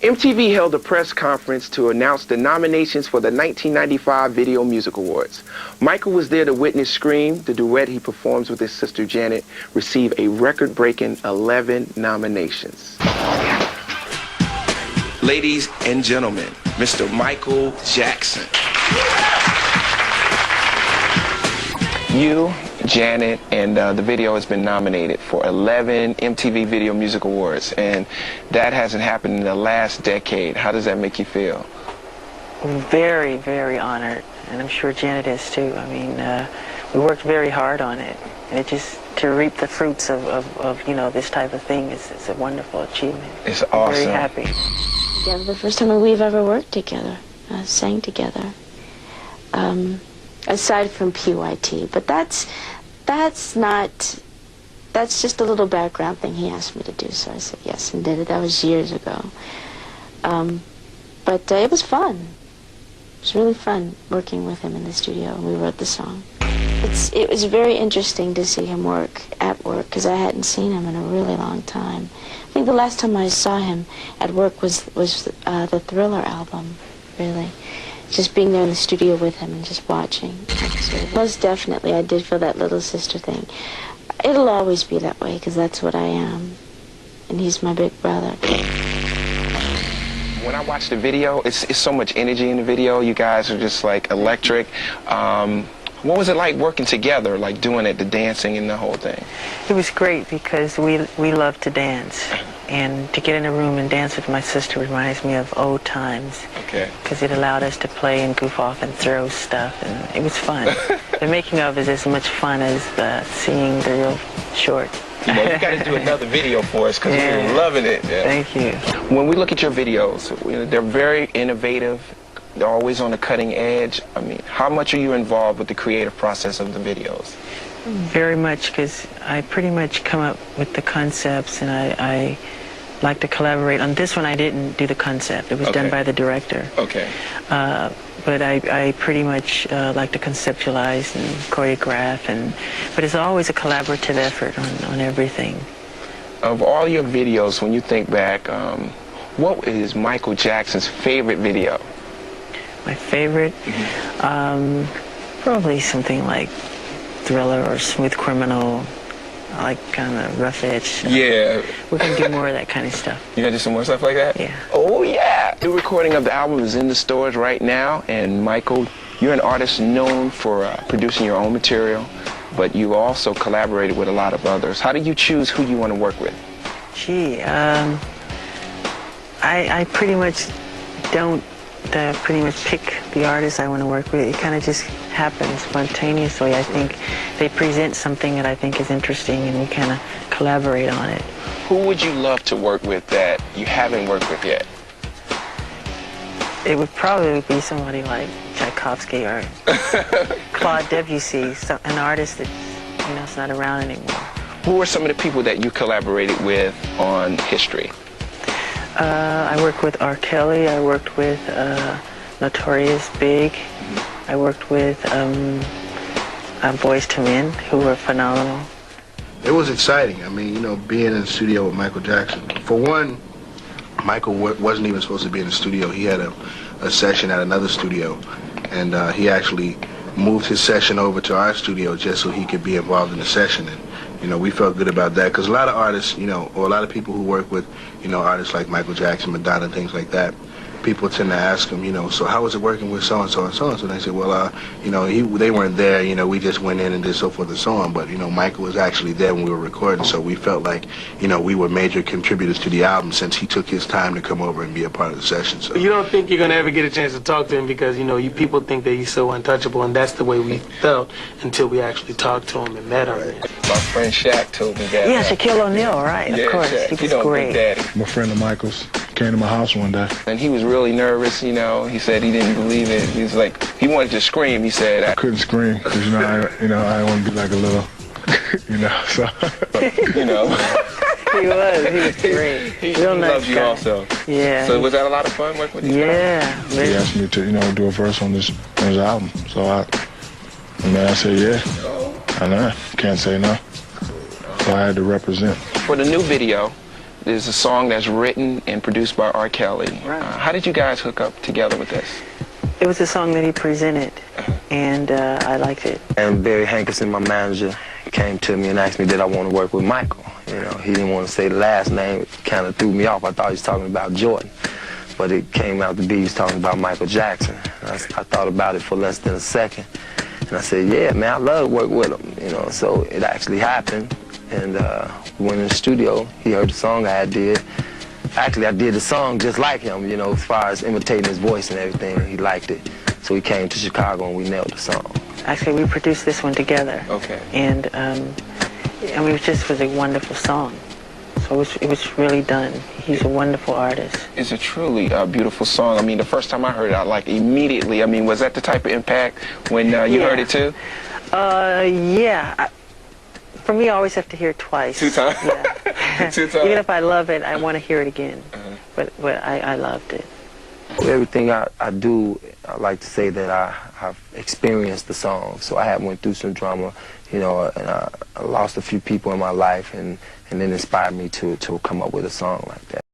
MTV held a press conference to announce the nominations for the 1995 Video Music Awards. Michael was there to witness Scream, the duet he performs with his sister Janet, receive a record-breaking 11 nominations. Ladies and gentlemen, Mr. Michael Jackson. You, Janet, and the video has been nominated for 11 MTV Video Music Awards, and that hasn't happened in the last decade. How does that make you feel? Very, very honored, and I'm sure Janet is too. I mean, we worked very hard on it, and it just to reap the fruits of you know, this type of thing is a wonderful achievement. It's awesome. Very happy. Yeah, the first time we've ever worked together, sang together. Aside from PYT, but that's just a little background thing he asked me to do, so I said yes and did it. That was years ago. But it was fun. It was really fun working with him in the studio, and we wrote the song. It was very interesting to see him at work, because I hadn't seen him in a really long time. I think the last time I saw him at work was the Thriller album, really. Just being there in the studio with him and just watching. So most definitely, I did feel that little sister thing. It'll always be that way, because that's what I am. And he's my big brother. When I watch the video, it's so much energy in the video. You guys are just like electric. What was it like working together, like doing it, the dancing and the whole thing? It was great because we love to dance. And to get in a room and dance with my sister reminds me of old times. Okay. Because it allowed us to play and goof off and throw stuff, and it was fun. The making of is as much fun as seeing the real short. You know, you got to do another video for us because we're loving it. Yeah. Thank you. When we look at your videos, they're very innovative. They're always on the cutting edge. I mean, how much are you involved with the creative process of the videos? Very much, because I pretty much come up with the concepts, and I like to collaborate. On this one, I didn't do the concept. It was done by the director. Okay. But I pretty much like to conceptualize and choreograph, but it's always a collaborative effort on everything. Of all your videos, when you think back, what is Michael Jackson's favorite video? My favorite? Probably something like Thriller or Smooth Criminal. I like kind of rough edge. Yeah. We're going to do more of that kind of stuff. You going to do some more stuff like that? Yeah. Oh, yeah. The recording of the album is in the stores right now, and Michael, you're an artist known for producing your own material, but you also collaborated with a lot of others. How do you choose who you want to work with? Gee, I pretty much don't pick the artists I want to work with. It kind of just happens spontaneously. I think they present something that I think is interesting, and we kind of collaborate on it. Who would you love to work with that you haven't worked with yet? It would probably be somebody like Tchaikovsky or Claude Debussy, an artist that, you know, is not around anymore. Who are some of the people that you collaborated with on History? I worked with R. Kelly. I worked with Notorious Big. I worked with Boys to Men, who were phenomenal. It was exciting. I mean, you know, being in the studio with Michael Jackson. For one, Michael wasn't even supposed to be in the studio. He had a session at another studio, and he actually moved his session over to our studio just so he could be involved in the session. And, you know, we felt good about that, because a lot of artists, you know, or a lot of people who work with, you know, artists like Michael Jackson, Madonna, things like that, people tend to ask them, you know, so how was it working with so-and-so and so-and-so? And they say, well, you know, they weren't there, you know, we just went in and did so forth and so on. But, you know, Michael was actually there when we were recording, so we felt like, you know, we were major contributors to the album since he took his time to come over and be a part of the session. So you don't think you're going to ever get a chance to talk to him because, you know, people think that he's so untouchable, and that's the way we felt until we actually talked to him and met him. Right. My friend Shaq told me that. Yeah, Shaquille O'Neal, right, yeah, of course. Shaq. He was great. My friend of Michael's came to my house one day. And he was really nervous, you know. He said he didn't believe it. He was like, he wanted to scream. He said, I couldn't scream because, you know, I didn't want to be like a little, you know, so. You know. He was great. He nice loves you guy. Also. Yeah. So was that a lot of fun working with you? Yeah. He asked me to, you know, do a verse on his album. So I said, yeah. I know. Can't say no. So I had to represent. For the new video, is a song that's written and produced by R. Kelly. Right. How did you guys hook up together with this? It was a song that he presented, and I liked it. And Barry Hankerson, my manager, came to me and asked me did I want to work with Michael. You know, he didn't want to say the last name. It kind of threw me off. I thought he was talking about Jordan. But it came out to be he was talking about Michael Jackson. I thought about it for less than a second. And I said, yeah, man, I love to work with him. You know, so it actually happened. And we went in the studio. He heard the song I did. Actually, I did the song just like him, you know, as far as imitating his voice and everything. He liked it. So he came to Chicago and we nailed the song. Actually, we produced this one together. Okay. And I mean, it just was a wonderful song. So it was really done. He's a wonderful artist. It's a truly beautiful song. I mean, the first time I heard it, I like immediately. I mean, was that the type of impact when you heard it too? Yeah. For me, I always have to hear it twice. 2 times? Yeah. 2 times? Even if I love it, I want to hear it again. But I loved it. Everything I do, I like to say that I've experienced the song. So I went through some drama, you know, and I lost a few people in my life, and it inspired me to come up with a song like that.